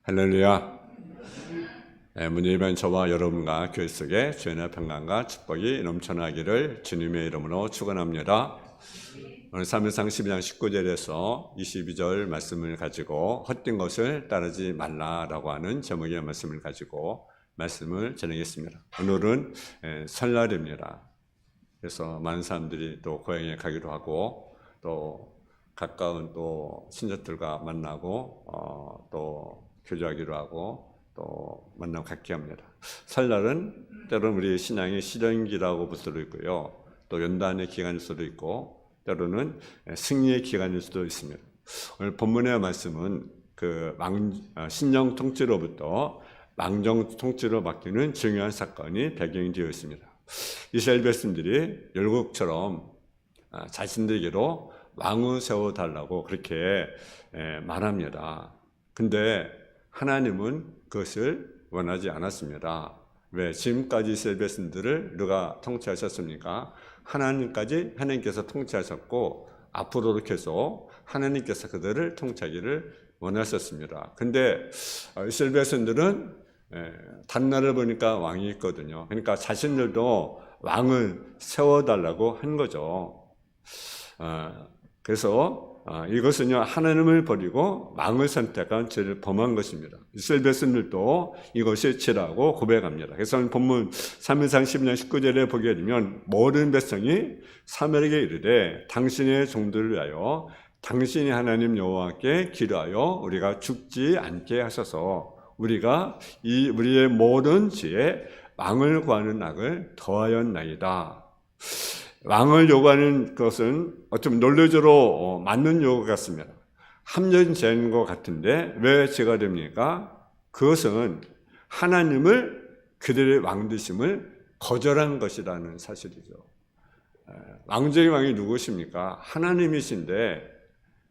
할렐루야. 문예배는 저와 여러분과 교회 속에 주의 평강과 축복이 넘쳐나기를 주님의 이름으로 축원합니다. 오늘 사무엘상 12장 19절에서 22절 말씀을 가지고 헛된 것을 따르지 말라라고 하는 제목의 말씀을 가지고 말씀을 전하겠습니다. 오늘은 설날입니다. 그래서 많은 사람들이 또 고향에 가기도 하고 또 가까운 또 친척들과 만나고 또 교제하기로 하고 또 만나고 갖게 합니다. 설날은 때로는 우리 신앙의 시련기라고 볼 수도 있고요. 또 연단의 기간일 수도 있고 때로는 승리의 기간일 수도 있습니다. 오늘 본문의 말씀은 신령 통치로부터 망정 통치로 바뀌는 중요한 사건이 배경이 되어 있습니다. 이스라엘 백성들이 열국처럼 자신들에게로 왕을 세워달라고 그렇게 말합니다. 근데 하나님은 그것을 원하지 않았습니다. 왜? 지금까지 이스라엘 백성들을 누가 통치하셨습니까? 하나님께서 통치하셨고 앞으로도 계속 하나님께서 그들을 통치하기를 원하셨습니다. 근데 이스라엘 백성들은 다른 나라를 보니까 왕이 있거든요. 그러니까 자신들도 왕을 세워달라고 한 거죠. 그래서 이것은요, 하나님을 버리고 왕을 선택한 죄를 범한 것입니다. 이스라엘 백성들도 이것이 죄라고 고백합니다. 그래서 본문 사무엘상 12장 19절에 보게 되면 모든 백성이 사무엘에게 이르되 당신의 종들을 위하여 당신이 하나님 여호와께 기도하여 우리가 죽지 않게 하소서. 우리가 우리의 모든 죄에 왕을 구하는 악을 더하였나이다. 왕을 요구하는 것은 어쩌면 논리적으로 맞는 요구 같습니다. 합리적인 것 같은데 왜 죄가 됩니까? 그것은 하나님을 그들의 왕 되심을 거절한 것이라는 사실이죠. 왕적인 왕이 누구십니까? 하나님이신데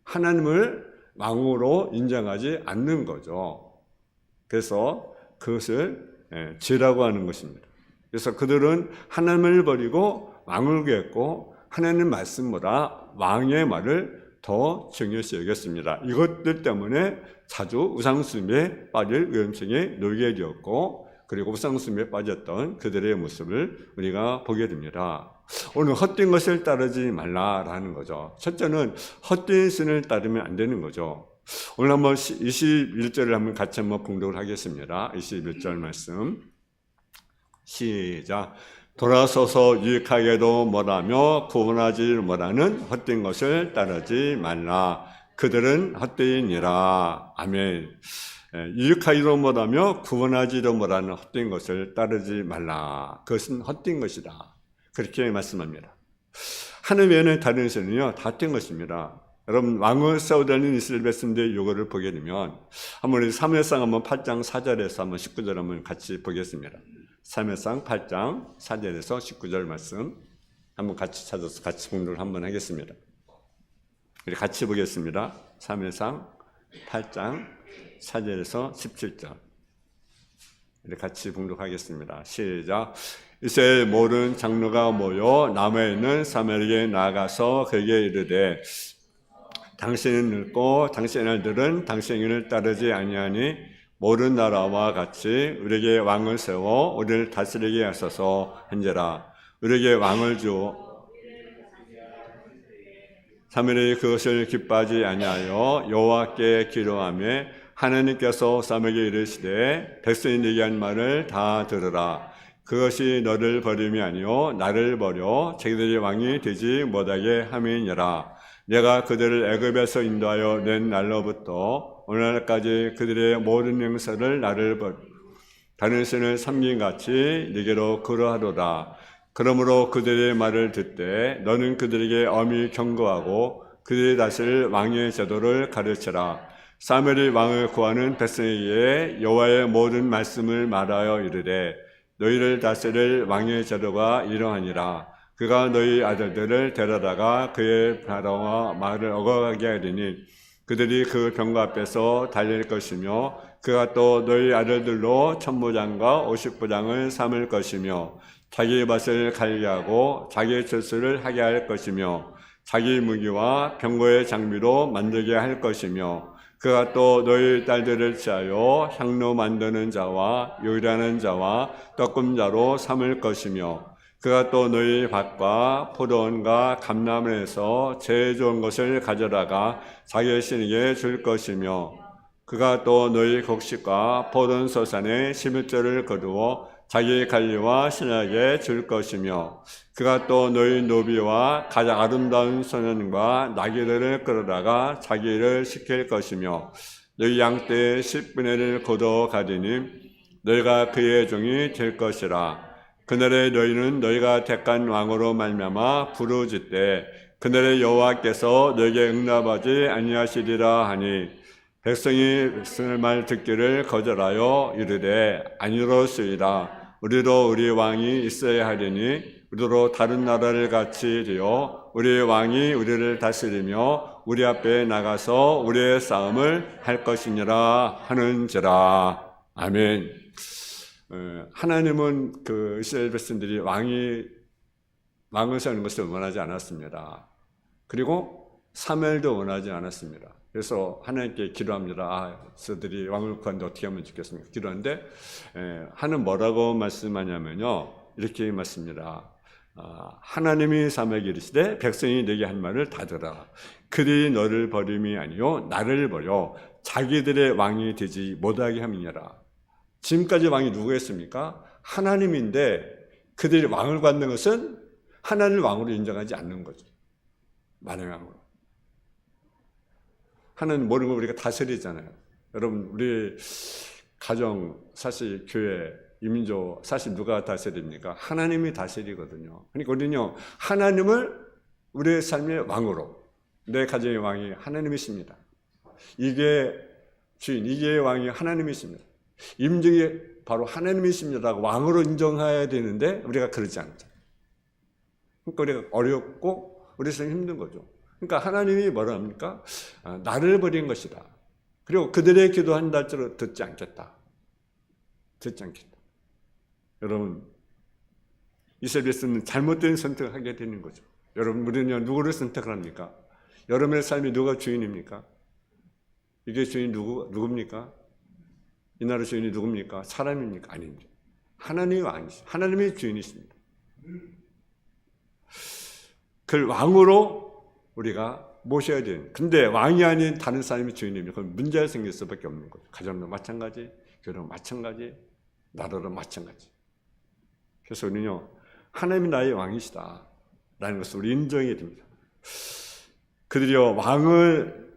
하나님을 왕으로 인정하지 않는 거죠. 그래서 그것을 죄라고 하는 것입니다. 그래서 그들은 하나님을 버리고 왕을 구했고 하나님 말씀보다 왕의 말을 더 중요시 여겼습니다. 이것들 때문에 자주 우상숭배에 빠질 위험성에 놓이게 되었고 그리고 우상숭배에 빠졌던 그들의 모습을 우리가 보게 됩니다. 오늘 헛된 것을 따르지 말라라는 거죠. 첫째는 헛된 신을 따르면 안 되는 거죠. 오늘 한번 21절을 한번 같이 한번 봉독을 하겠습니다. 21절 말씀 시작. 돌아서서 유익하게도 뭐라며 구원하지 못하는 헛된 것을 따르지 말라. 그들은 헛되이니라. 아멘. 유익하기도 못하며 구원하지도 못하는 헛된 것을 따르지 말라. 그것은 헛된 것이다. 그렇게 말씀합니다. 하늘 외에는 다른 신은요 다 헛된 것입니다. 여러분 왕을 세우다는 이스라엘 백성들의 요구를 보게 되면 한번 우리 사무엘상 한번 8장 4절에서 한번 19절 한번 같이 보겠습니다. 사무엘상 8장 4절에서 19절 말씀 한번 같이 찾아서 같이 공독을 한번 하겠습니다. 우리 같이 보겠습니다. 사무엘상 8장 4절에서 17절 우리 같이 봉독하겠습니다. 시작. 이스라엘 모든 장로가 모여 남에 있는 사무엘에게 나아가서 그에게 이르되 당신은 늙고 당신의 아들은 당신의 일을 따르지 아니하니 모든 나라와 같이 우리에게 왕을 세워 우리를 다스리게 하소서 한지라. 우리에게 왕을 주어 사무엘이 그것을 기뻐하지 아니하여 여호와께 기도하며 하나님께서 사무엘에게 이르시되 백성이 네게 한 말을 다 들으라. 그것이 너를 버림이 아니요 나를 버려 자기들이 왕이 되지 못하게 함이니라. 내가 그들을 애굽에서 인도하여 낸 날로부터 오늘날까지 그들의 모든 행사를 나를 버려 다른 신을 섬김같이 네게로 그러하도다. 그러므로 그들의 말을 듣되 너는 그들에게 엄히 경고하고 그들이 다스릴 왕의 제도를 가르쳐라. 사무엘이 왕을 구하는 백성에게 여호와의 모든 말씀을 말하여 이르되 너희를 다스릴 왕의 제도가 이러하니라. 그가 너희 아들들을 데려다가 그의 바라와 말을 어거하게 하리니 그들이 그 병거 앞에서 달릴 것이며 그가 또 너희 아들들로 천부장과 오십부장을 삼을 것이며 자기 밭을 관리하고 자기의 철수를 하게 할 것이며 자기 무기와 병거의 장비로 만들게 할 것이며 그가 또 너희 딸들을 취하여 향로 만드는 자와 요리하는 자와 떡금자로 삼을 것이며 그가 또 너희 밭과 포도원과 감람에서 제일 좋은 것을 가져다가 자기 신에게 줄 것이며 그가 또 너희 곡식과 포도원 소산의 11조를 거두어 자기 관리와 신에게 줄 것이며 그가 또 너희 노비와 가장 아름다운 소년과 나귀들을 끌어다가 자기 일을 시킬 것이며 너희 양떼의 10분의 1을 거두어 가리니 너희가 그의 종이 될 것이라. 그날에 너희는 너희가 택한 왕으로 말미암아 부르짖되 그날에 여호와께서 너희에게 응답하지 아니하시리라 하니 백성이 백성의 말 듣기를 거절하여 이르되 아니로소이다. 우리도 우리 왕이 있어야 하리니 우리도 다른 나라를 같이 되어 우리의 왕이 우리를 다스리며 우리 앞에 나가서 우리의 싸움을 할 것이니라 하는지라. 아멘. 하나님은 그 이스라엘 백성들이 왕을 세우는 것을 원하지 않았습니다. 그리고 사무엘도 원하지 않았습니다. 그래서 하나님께 기도합니다. 저들이 왕을 구하는데 어떻게 하면 좋겠습니까? 기도하는데 하나님 뭐라고 말씀하냐면요, 이렇게 말씀합니다. 하나님이 사무엘에게 이르시되 백성이 내게 한 말을 다 들어라. 그들이 너를 버림이 아니요 나를 버려 자기들의 왕이 되지 못하게 함이니라. 지금까지 왕이 누구였습니까? 하나님인데 그들이 왕을 갖는 것은 하나님을 왕으로 인정하지 않는 거죠. 만왕의 왕으로. 하나님 모르는 거 우리가 다스리잖아요. 여러분, 우리 가정, 사실 교회, 이민족, 사실 누가 다스립니까? 하나님이 다스리거든요. 그러니까 우리는요, 하나님을 우리의 삶의 왕으로, 내 가정의 왕이 하나님이십니다. 이게 주인, 이게 왕이 하나님이십니다. 임직이 바로 하나님이십니다라고 왕으로 인정해야 되는데 우리가 그러지 않죠. 그러니까 우리가 어렵고 우리 삶이 힘든 거죠. 그러니까 하나님이 뭐라 합니까? 나를 버린 것이다. 그리고 그들의 기도한다 할지라도 듣지 않겠다. 듣지 않겠다. 여러분, 이스라엘 백성은 잘못된 선택을 하게 되는 거죠. 여러분, 우리는 누구를 선택을 합니까? 여러분의 삶이 누가 주인입니까? 이게 주인이 누굽니까? 이 나라 주인이 누굽니까? 사람입니까? 아닙니다. 하나님이 왕이십니다. 하나님이 주인이십니다. 그걸 왕으로 우리가 모셔야 되는. 근데 왕이 아닌 다른 사람이 주인이면 그건 문제가 생길 수밖에 없는 거죠. 가정도 마찬가지, 교회도 마찬가지, 나라도 마찬가지. 그래서 우리는요, 하나님이 나의 왕이시다 라는 것을 우리 인정해야 됩니다. 그들이요, 왕을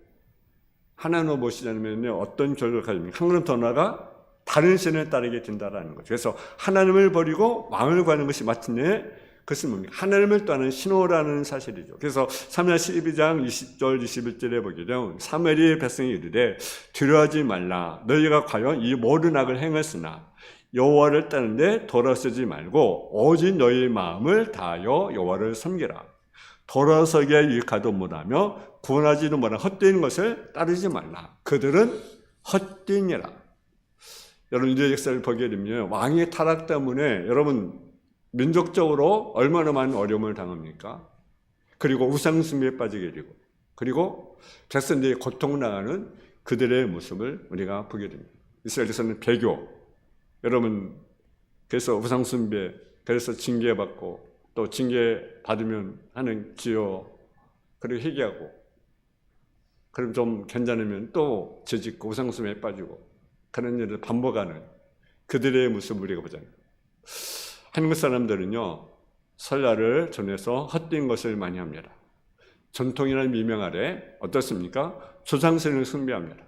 하나님으로 모시지 않으면 어떤 결과를 가집니까? 한 걸음 더 나아가 다른 신을 따르게 된다라는 거죠. 그래서 하나님을 버리고 왕을 구하는 것이 마침내 그것은 뭡니까? 하나님을 떠나는 신호라는 사실이죠. 그래서 사무엘 12장 20절 21절에 보게 되면 사무엘이 백성이 이르되 두려워하지 말라. 너희가 과연 이 모든 악을 행했으나 여호와를 따르는데 돌아서지 말고 오직 너희 마음을 다하여 여호와를 섬기라. 돌아서게 유익하도 못하며 구원하지도 못한 헛된 것을 따르지 말라. 그들은 헛되니라. 여러분, 인류의 역사를 보게 되면 왕의 타락 때문에 여러분 민족적으로 얼마나 많은 어려움을 당합니까? 그리고 우상숭배에 빠지게 되고, 그리고 백성들이 고통당하는 그들의 모습을 우리가 보게 됩니다. 이스라엘에서는 배교, 여러분, 그래서 우상숭배, 그래서 징계받고, 또 징계받으면 하는 기여, 그리고 회개하고, 그럼 좀 괜찮으면 또 죄짓고 우상숭배에 빠지고, 그런 일을 반복하는 그들의 모습을 우리가 보잖아요. 한국 사람들은요, 설날을 전해서 헛된 것을 많이 합니다. 전통이라는 미명 아래 어떻습니까? 조상신을 숭배합니다.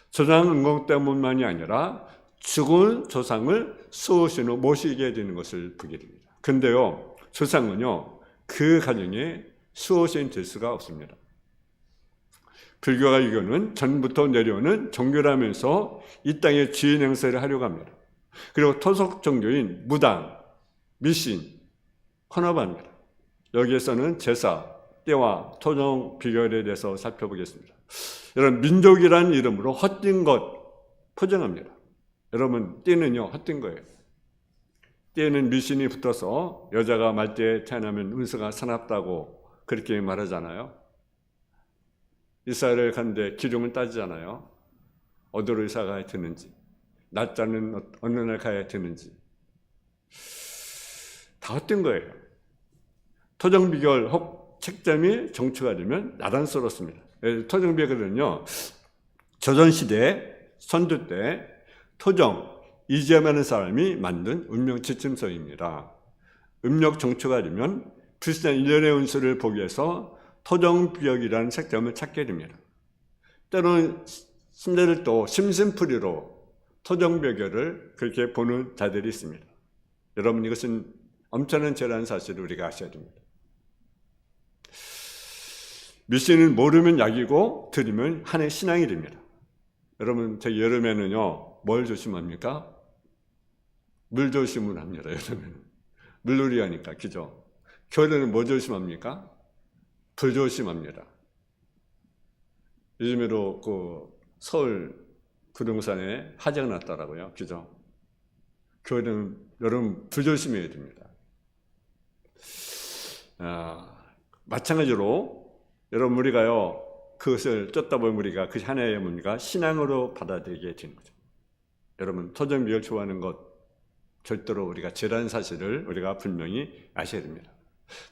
조상 은공 때문만이 아니라 죽은 조상을 수호신으로 모시게 되는 것을 보게 됩니다. 근데요, 조상은요, 그 가정에 수호신 될 수가 없습니다. 불교가 유교는 전부터 내려오는 종교라면서 이 땅의 주인 행세를 하려고 합니다. 그리고 토속 종교인 무당, 미신, 혼합합니다. 여기에서는 제사, 때와 토종 비결에 대해서 살펴보겠습니다. 여러분, 민족이라는 이름으로 헛된 것 포장합니다. 여러분, 띠는요, 헛된 거예요. 띠에는 미신이 붙어서 여자가 말띠에 태어나면 운수가 사납다고 그렇게 말하잖아요. 이사를 가는데 기름을 따지잖아요. 어디로 이사 가야 되는지, 날짜는 어느 날 가야 되는지 다 헛된 거예요. 토정비결 혹 책점이 정치가 되면 야단스럽습니다. 토정비결은요, 조선시대 선조 때 토정, 이재만하는 사람이 만든 운명 지침서입니다. 음력 정초가 되면 불신 일련의 운수를 보기 위해서 토정비역이라는 책점을 찾게 됩니다. 때로는 신대를 또 심심풀이로 토정비결을 그렇게 보는 자들이 있습니다. 여러분, 이것은 엄청난 죄라는 사실을 우리가 아셔야 됩니다. 미신은 모르면 약이고 들으면 한해 신앙이 됩니다. 여러분, 저 여름에는요, 뭘 조심합니까? 물 조심을 합니다. 여름에는 물놀이 하니까, 그죠? 겨울에는 뭐 조심합니까? 불 조심합니다. 요즘에도 서울 구룡산에 화재가 났더라고요, 그죠? 겨울에는 여러분 불 조심해야 됩니다. 마찬가지로 여러분, 우리가요, 그것을 쫓다 보면 우리가 그 하나의 뭡니까? 신앙으로 받아들이게 되는 거죠. 여러분, 토정비결 좋아하는 것 절대로 우리가 죄라는 사실을 우리가 분명히 아셔야 됩니다.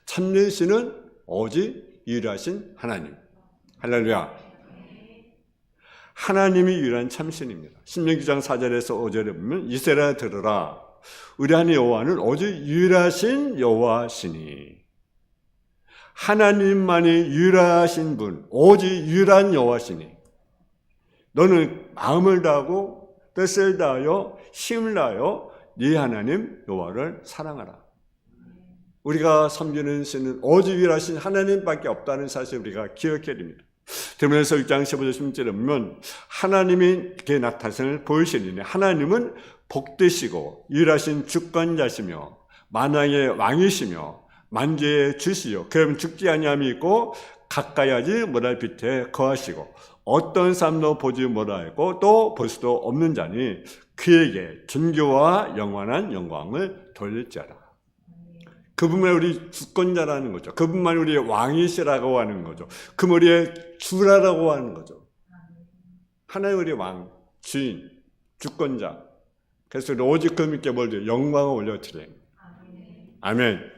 참된 신은 오직 유일하신 하나님. 할렐루야. 하나님이 유일한 참신입니다. 신명기 9장 4절에서 5절에 보면 이스라엘아 들으라. 우리 하나님 여호와는 오직 유일하신 여호와시니. 하나님만이 유일하신 분, 오직 유일한 여호와시니. 너는 마음을 다하고 뜻을 다하여 힘을 다하여 네 하나님 여호와를 사랑하라. 우리가 섬기는 신은 오직 유일하신 하나님밖에 없다는 사실을 우리가 기억해야 됩니다. 데모서 1장 15절 16절에 보면 하나님이 이렇게 나타나심을 보이시니 하나님은 복되시고 유일하신 주권자시며 만왕의 왕이시며 만주의 주시요 그러면 죽지 아니함이 있고 가까이 하지 못할 빛에 거하시고 어떤 사람도 보지 못하고 또 볼 수도 없는 자니 그에게 존귀와 영원한 영광을 돌릴지어다. 그분만 우리 주권자라는 거죠. 그분만 우리의 왕이시라고 하는 거죠. 그분 우리의 주라라고 하는 거죠. 하나님 우리의 왕, 주인, 주권자. 그래서 오직 그분께 뭘 영광을 올려드려요. 아멘.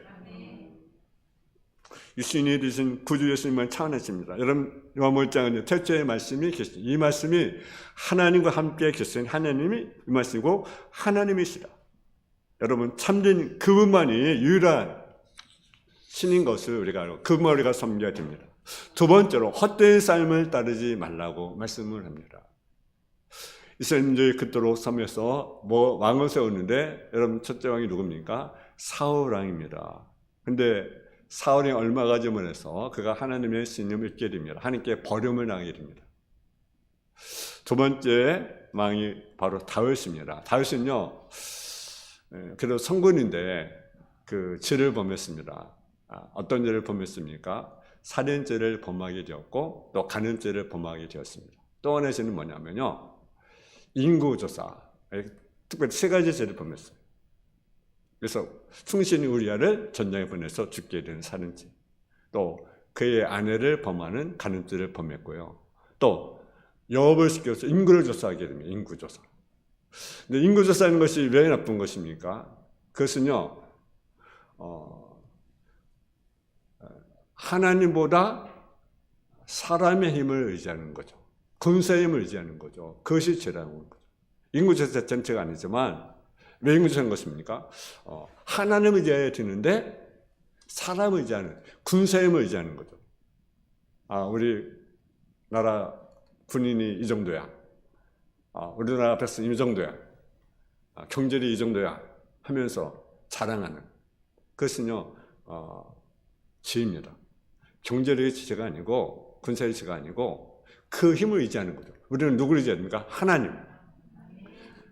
유신이 되신 구주 예수님만 차원하십니다. 여러분, 요한복음 1장은 태초의 말씀이 계십니다. 이 말씀이 하나님과 함께 계신 하나님이 이 말씀이고 하나님이시다. 여러분, 참된 그분만이 유일한 신인 것을 우리가 알고 그분만 우리가 섬겨야 됩니다. 두 번째로 헛된 삶을 따르지 말라고 말씀을 합니다. 이스라엘민족이 그토록 섬에서 왕을 세웠는데 여러분, 첫째 왕이 누굽니까? 사울 왕입니다. 근데 사울이 얼마 가지 못해서 그가 하나님의 신임을 잊게 됩니다. 하나님께 버림을 당하게 됩니다. 두 번째 왕이 바로 다윗입니다. 다윗은요, 그래도 성군인데 그 죄를 범했습니다. 어떤 죄를 범했습니까? 살인죄를 범하게 되었고 또 간음죄를 범하게 되었습니다. 또 하나의 죄는 뭐냐면요, 인구조사, 특별히 세 가지 죄를 범했어요. 그래서 충신이 우리아를 전장에 보내서 죽게 된 살인죄, 또 그의 아내를 범하는 간음죄를 범했고요. 또 여업을 시켜서 인구를 조사하게 됩니다. 인구조사. 근데 인구조사하는 것이 왜 나쁜 것입니까? 그것은요, 하나님보다 사람의 힘을 의지하는 거죠. 군사의 힘을 의지하는 거죠. 그것이 죄라는 거죠. 인구조사 전체가 아니지만 왜 인구조사하는 것입니까? 하나님을 의지해야 되는데 사람을 의지하는, 군사의 힘을 의지하는 거죠. 우리 나라 군인이 이 정도야. 우리나라 백성이 이 정도야. 경제력이 이 정도야 하면서 자랑하는 그것은요, 죄입니다. 경제력의 죄가 아니고 군사의 죄가 아니고 그 힘을 의지하는 거죠. 우리는 누구를 의지합니까? 하나님.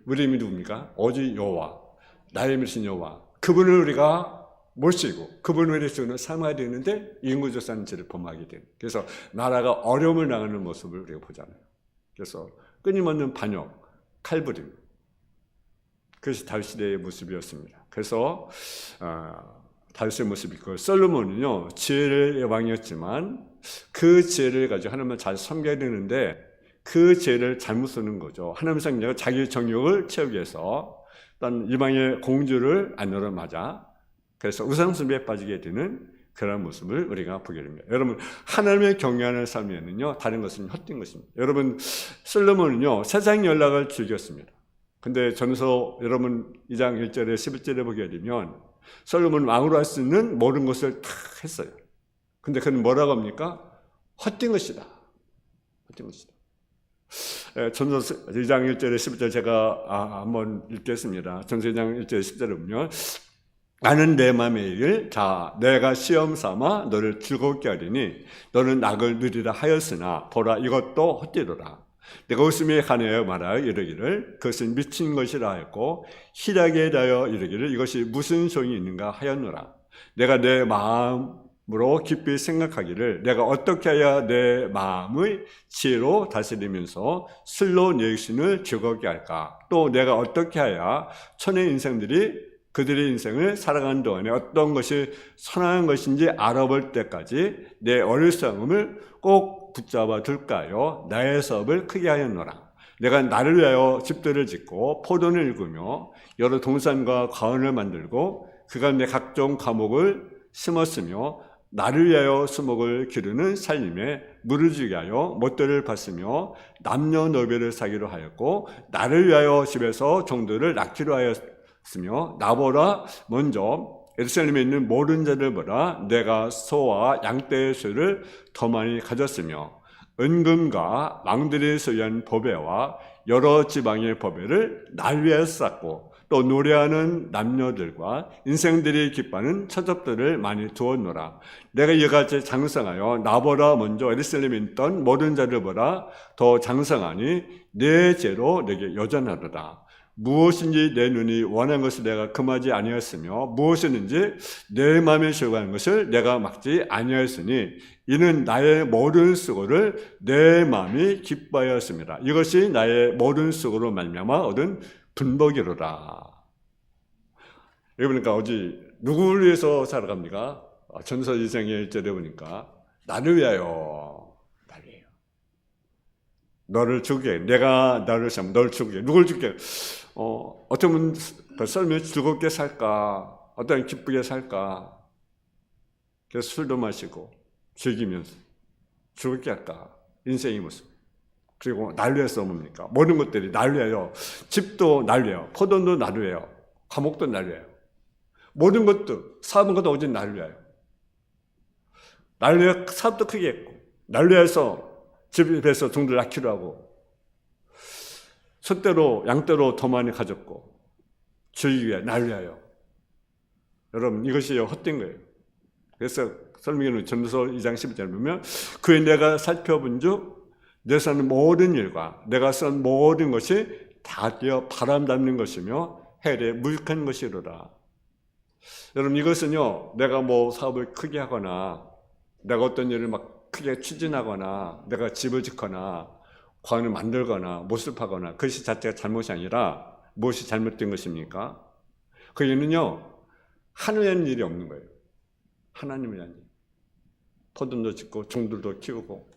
우리 힘이 누굽니까? 오직 여호와, 나의 믿으신 여호와. 그분을 우리가 모시고 그분을 위해서는 삶아야 되는데 인구조사하는 죄를 범하게 되는. 그래서 나라가 어려움을 당하는 모습을 우리가 보잖아요. 그래서 끊임없는 반역, 칼부림. 그것이 다윗 시대의 모습이었습니다. 그래서 다윗의 모습이 있고, 솔로몬은요 지혜의 왕이었지만 그 지혜를 가지고 하나님을 잘 섬겨야 되는데 그 지혜를 잘못 쓰는 거죠. 하나님 성자가 자기 정욕을 채우기 위해서 어떤 이방의 공주를 아내로 맞아 그래서 우상숭배에 빠지게 되는 그런 모습을 우리가 보게 됩니다. 여러분, 하나님의 경외하는 삶에는요 다른 것은 헛된 것입니다. 여러분, 솔로몬은요 세상 연락을 즐겼습니다. 근데 전서 여러분 2장 1절에 11절에 보게 되면 솔로몬은 왕으로 할 수 있는 모든 것을 다 했어요. 근데 그는 뭐라고 합니까? 헛된 것이다. 헛된 것이다. 전서 2장 1절에 11절 제가 한번 읽겠습니다. 전서 2장 1절에 10절에 보면 나는 내 마음의 일을 자 내가 시험 삼아 너를 즐겁게 하리니 너는 낙을 누리라 하였으나 보라 이것도 헛되도다. 내가 웃음에 관하여 말하여 이르기를 그것은 미친 것이라 하였고 희락에 대하여 이르기를 이것이 무슨 소용이 있는가 하였노라. 내가 내 마음으로 깊이 생각하기를 내가 어떻게 해야 내 마음의 지혜로 다스리면서 술로 내 육신을 즐겁게 할까. 또 내가 어떻게 해야 천의 인생들이 그들의 인생을 살아가는 동안에 어떤 것이 선한 것인지 알아볼 때까지 내 어리석음을 꼭 붙잡아 둘까요? 나의 사업을 크게 하였노라. 내가 나를 위하여 집들을 짓고 포도를 일구며 여러 동산과 과원을 만들고 그 가운데 각종 과목을 심었으며 나를 위하여 수목을 기르는 살림에 물을 주게 하여 못들을 받으며 남녀노비를 사기로 하였고 나를 위하여 집에서 종들을 낳기로 하였으며 나보다 먼저 예루살렘에 있는 모든 자들 보다 내가 소와 양떼의 수를 더 많이 가졌으며 은금과 왕들이 소유한 보배와 여러 지방의 보배를 날 위해 쌓고 또 노래하는 남녀들과 인생들이 기뻐하는 처접들을 많이 두었노라. 내가 이같이 장성하여 나보다 먼저 예루살렘에 있던 모든 자들보다 더 장성하니 내 죄로 내게 여전하도다. 무엇인지 내 눈이 원한 것을 내가 금하지 아니하였으며 무엇이든지 내 마음에 즐거워하는 것을 내가 막지 아니하였으니 이는 나의 모든 수고를 내 마음이 기뻐하였습니다. 이것이 나의 모든 수고로 말미암아 얻은 분복이로다. 여기 보니까 어디 누구를 위해서 살아갑니까? 전서 2장의 1절에 보니까 나를 위하여 너를 죽게 내가 나를 삼 너를 죽게 누굴 죽게 어쩌면 썰며 즐겁게 살까 어떤 기쁘게 살까 그래서 술도 마시고 즐기면서 즐겁게 할까 인생의 모습 그리고 날 위해서 뭡니까 모든 것들이 날 위하여 집도 날 위하여 포도도 날 위하여 감옥도 날 위하여 모든 것도 사업은 것도 오직 날 위하여 날 위하여 사업도 크게 했고 날 위해서 집에서 종들 낳기로 하고 소떼로 양떼로 더 많이 가졌고 주의 위하여 날 위하여 여러분 이것이 헛된 거예요. 그래서 설명에는 전서 2장 11절에 보면 그에 내가 살펴본 즉 내 사는 모든 일과 내가 쓴 모든 것이 다 되어 바람 잡는 것이며 해에 무익한 것이로라. 여러분 이것은요 내가 뭐 사업을 크게 하거나 내가 어떤 일을 막 크게 추진하거나 내가 집을 짓거나 관을 만들거나 모습하거나 그것이 자체가 잘못이 아니라 무엇이 잘못된 것입니까? 거기는요 하늘의 일이 없는 거예요. 하나님의 일. 포도도 짓고 종들도 키우고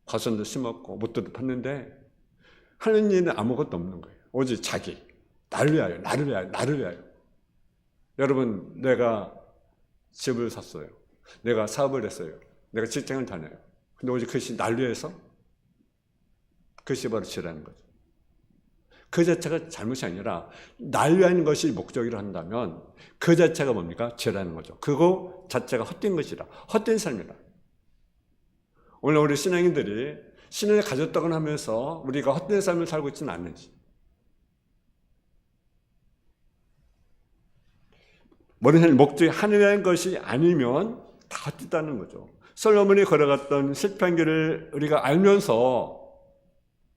과선도 심었고 못들도 팠는데 하는 일은 아무것도 없는 거예요. 오직 자기 나를 위하여 나를 위하여 나를 위하여. 여러분 내가 집을 샀어요. 내가 사업을 했어요. 내가 직장을 다녀요. 근데 오직 그것이 날 위해서? 그것이 바로 죄라는 거죠. 그 자체가 잘못이 아니라 날 위한 것이 목적이라 한다면 그 자체가 뭡니까? 죄라는 거죠. 그거 자체가 헛된 것이라. 헛된 삶이라. 오늘 우리 신앙인들이 신을 가졌다고 하면서 우리가 헛된 삶을 살고 있지는 않는지. 모든 목적이 하늘이라는 것이 아니면 다 헛되다는 거죠. 솔로몬이 걸어갔던 실패한 길을 우리가 알면서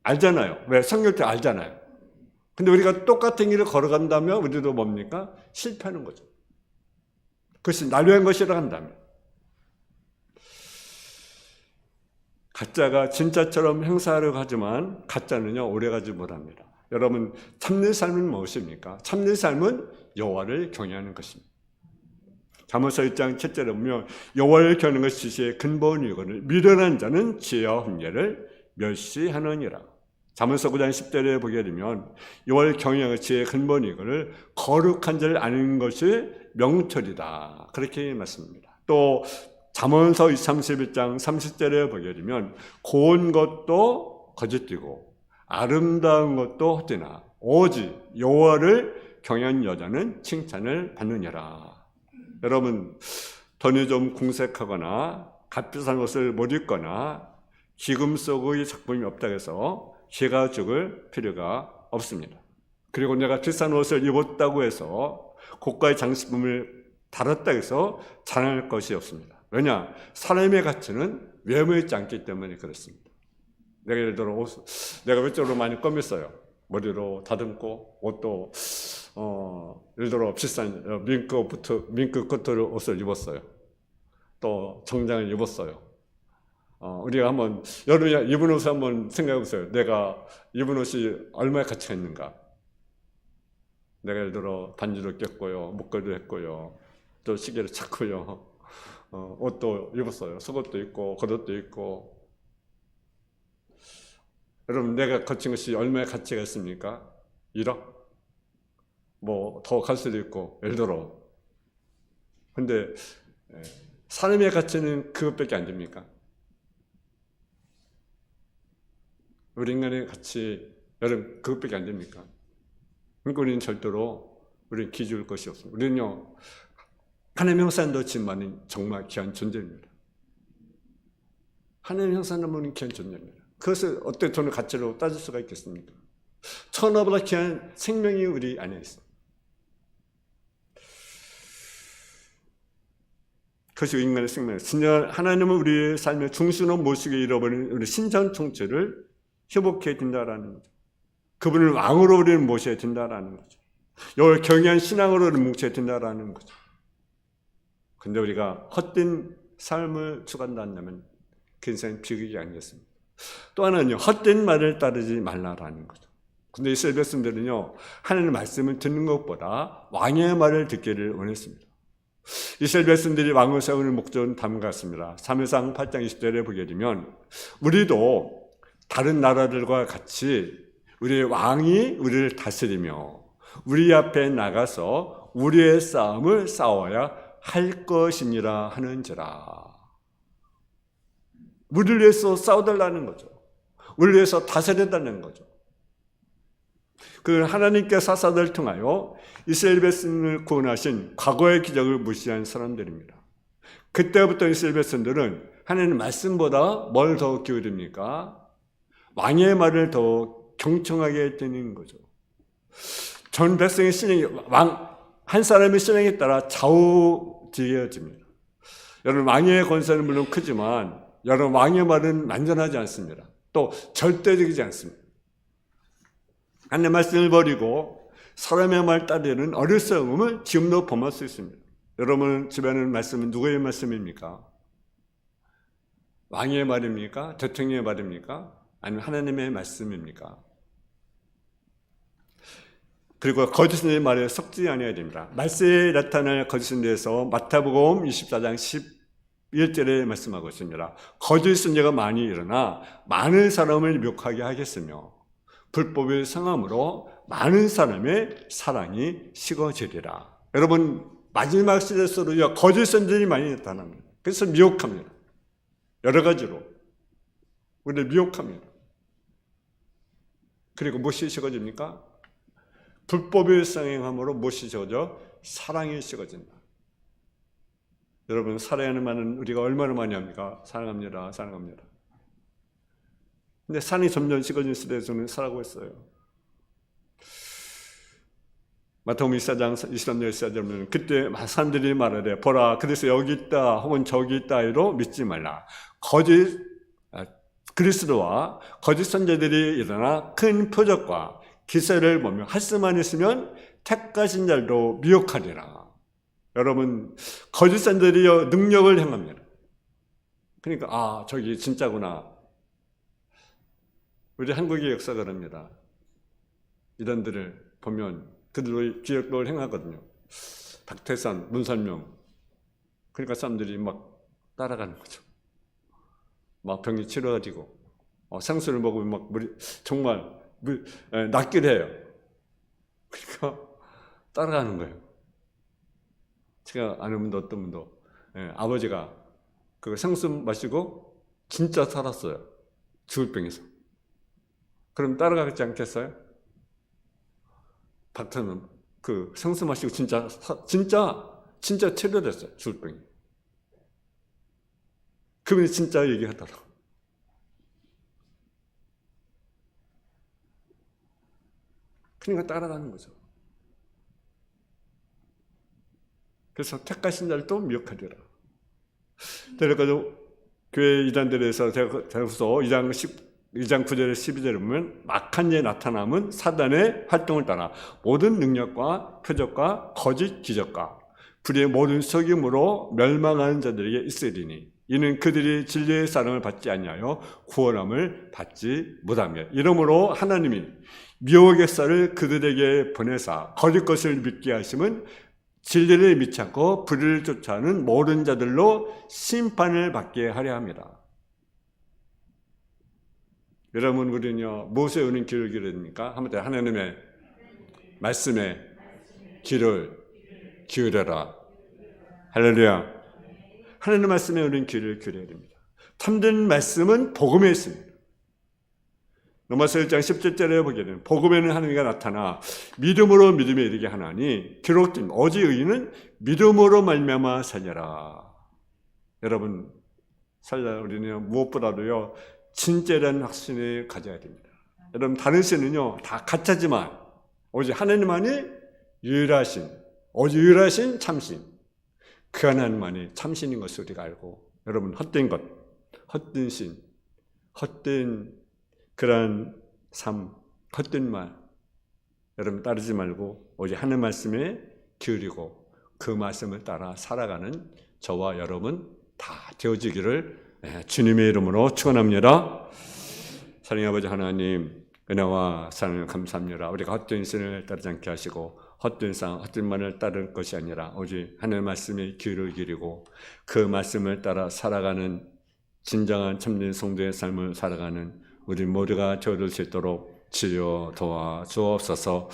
알잖아요. 왜? 성경 때 알잖아요. 근데 우리가 똑같은 길을 걸어간다면 우리도 뭡니까? 실패하는 거죠. 그것이 날 위한 것이라 한다면. 가짜가 진짜처럼 행사하려고 하지만 가짜는요 오래가지 못합니다. 여러분 참된 삶은 무엇입니까? 참된 삶은 여호와를 경외하는 것입니다. 잠언서 1장 7절에 보면 여호와를 경외하는 것이 지식의 근본이거늘 미련한 자는 지혜와 훈계를 멸시하느니라. 잠언서 9장 10절에 보게 되면 여호와를 경외하는 것이 지혜의 근본이거늘 거룩한 자를 아는 것이 명철이다. 그렇게 말씀합니다. 또 잠언서 31장 30절에 보게 되면 고운 것도 거짓되고 아름다운 것도 헛되나 오직 여호와를 경외하는 여자는 칭찬을 받느니라. 여러분, 돈이 좀 궁색하거나 값비싼 옷을 못 입거나 기금 속의 작품이 없다고 해서 죄가 죽을 필요가 없습니다. 그리고 내가 비싼 옷을 입었다고 해서 고가의 장식품을 달았다고 해서 자랑할 것이 없습니다. 왜냐? 사람의 가치는 외모에 있지 않기 때문에 그렇습니다. 내가 예를 들어 내가 외적으로 많이 껌했어요. 머리로 다듬고 옷도 예를 들어 비싼 밍크 코트 옷을 입었어요. 또 정장을 입었어요. 우리가 한번 여름에 입은 옷을 한번 생각해 보세요. 내가 입은 옷이 얼마나 가치가 있는가. 내가 예를 들어 반지도 꼈고요, 목걸이도 했고요, 또 시계를 찼고요, 옷도 입었어요. 속옷도 입고 겉옷도 입고. 여러분, 내가 거친 것이 얼마나 가치가 있습니까? 1억? 뭐 더 갈 수도 있고, 예를 들어. 근데 사람의 가치는 그것밖에 안 됩니까? 우리 인간의 가치, 여러분, 그것밖에 안 됩니까? 그러니까 우리는 절대로 우리는 기죽을 것이 없습니다. 우리는요, 하나님의 형상도 있지만 정말 귀한 존재입니다. 하나님의 형상은 귀한 존재입니다. 그것을 어떻게 돈의 가치로 따질 수가 있겠습니까? 천하보다 귀한 생명이 우리 안에 있습니다. 그것이 인간의 생명입니다. 하나님은 우리의 삶의 중심으로 모시게 잃어버린 우리 신전 총체를 회복해야 된다라는 거죠. 그분을 왕으로 우리는 모셔야 된다라는 거죠. 이걸 경외한 신앙으로 뭉쳐야 된다라는 거죠. 근데 우리가 헛된 삶을 추구한다면 그 인생은 비극이 아니겠습니까? 또 하나는요, 헛된 말을 따르지 말라라는 거죠. 근데 이스라엘 백성들은요, 하나님의 말씀을 듣는 것보다 왕의 말을 듣기를 원했습니다. 이스라엘 백성들이 왕을 세우는 목적은 다음과 같습니다. 사무엘상 8장 20절에 보게 되면 우리도 다른 나라들과 같이 우리의 왕이 우리를 다스리며 우리 앞에 나가서 우리의 싸움을 싸워야 할 것이니라 하는지라. 우리를 위해서 싸워달라는 거죠. 우리를 위해서 다스려달라는 거죠. 그 하나님께 사사들을 통하여 이스라엘 백성을 구원하신 과거의 기적을 무시한 사람들입니다. 그때부터 이스라엘 백성들은 하나님의 말씀보다 뭘 더 기울입니까? 왕의 말을 더 경청하게 되는 거죠. 전 백성의 신앙이 한 사람의 신앙에 따라 좌우지어집니다. 여러분, 왕의 권세는 물론 크지만 여러분, 왕의 말은 완전하지 않습니다. 또 절대적이지 않습니다. 하나님의 말씀을 버리고 사람의 말 따르는 어리석음을 지금도 범할 수 있습니다. 여러분 집에는 말씀은 누구의 말씀입니까? 왕의 말입니까? 대통령의 말입니까? 아니면 하나님의 말씀입니까? 그리고 거짓의 말에 섞지 아니어야 됩니다. 말세에 나타날 거짓에 대해서 마태복음 24장 11절에 말씀하고 있습니다. 거짓 선지자가 많이 일어나 많은 사람을 미혹하게 하겠으며 불법의 성함으로 많은 사람의 사랑이 식어지리라. 여러분, 마지막 시대에서도 거짓 선지자들이 많이 나타납니다. 그래서 미혹합니다. 여러 가지로 우리를 미혹합니다. 그리고 무엇이 식어집니까? 불법의 성행함으로 무엇이 식어져? 사랑이 식어진다. 여러분, 사랑하는 말은 우리가 얼마나 많이 합니까? 사랑합니다, 사랑합니다. 근데 산이 점점 식어진 시대에서는 살아가고 있어요. 마태복음 24장 23절 24절은 그때 사람들이 말하되 보라 그래서 여기 있다 혹은 저기 있다 이로 믿지 말라. 거짓 그리스도와 거짓 선지자들이 일어나 큰 표적과 기사를 보며 할 수만 있으면 택하신 자도 미혹하리라. 여러분, 거짓 선지자들이 능력을 행합니다. 그러니까 저기 진짜구나. 우리 한국의 역사가 그럽니다. 이런들을 보면 그들의 기억을 행하거든요. 박태산, 문선명. 그러니까 사람들이 막 따라가는 거죠. 막 병이 치러가지고 생수를 먹으면 막 물이 정말 낫기를 해요. 그러니까 따라가는 거예요. 제가 아는 분도 어떤 분도 아버지가 그 생수 마시고 진짜 살았어요. 죽을 병에서. 그럼 따라가지 않겠어요? 박태는 그 생수 마시고 진짜 체려됐어요. 죽을 병이. 그분이 진짜 얘기하더라고. 그러니까 따라가는 거죠. 그래서 택하신 자를 또 미혹하리라. 그래가지고 교회 이단들에서 대후서 2장 9절에 12절에 보면 막한 예 나타남은 사단의 활동을 따라 모든 능력과 표적과 거짓 기적과 불의의 모든 속임으로 멸망하는 자들에게 있으리니 이는 그들이 진리의 사랑을 받지 아니하여 구원함을 받지 못하며 이러므로 하나님이 미혹의 쌀을 그들에게 보내사 거짓 것을 믿게 하심은 진리를 믿지 않고 불의를 쫓아하는 모든 자들로 심판을 받게 하려 합니다. 여러분, 우리는요 무엇에 우리는 귀를 기울여야 됩니까? 한번 더 하나님의 말씀에 귀를 기울여라. 할렐루야. 하나님의 말씀에 우리는 귀를 기울여야 됩니다. 참된 말씀은 복음에 있습니다. 로마서 1장 17절에 보게 되면 복음에는 하나님이 나타나 믿음으로 믿음에 이르게 하나니 기록된 오직 의인은 믿음으로 말미암아 살려라. 여러분, 우리는 무엇보다도요 진짜라는 확신을 가져야 됩니다. 여러분, 다른 신은요 다 가짜지만 오직 하나님만이 유일하신, 오직 유일하신 참신, 그 하나님만이 참신인 것을 우리가 알고, 여러분, 헛된 것, 헛된 신, 헛된 그러한 삶, 헛된 말, 여러분 따르지 말고 오직 하나님 말씀에 기울이고 그 말씀을 따라 살아가는 저와 여러분 다 되어지기를 주님의 이름으로 축원합니다. 사랑의 아버지 하나님, 은혜와 사랑을 감사합니다. 우리가 헛된 신을 따르지 않게 하시고 헛된 상, 헛된 말을 따를 것이 아니라 오직 하나님의 말씀에 귀를 기울이고 그 말씀을 따라 살아가는 진정한 참된 성도의 삶을 살아가는 우리 모두가 되어줄 수 있도록 지어 도와 주옵소서.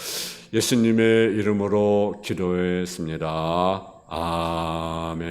예수님의 이름으로 기도했습니다. 아멘.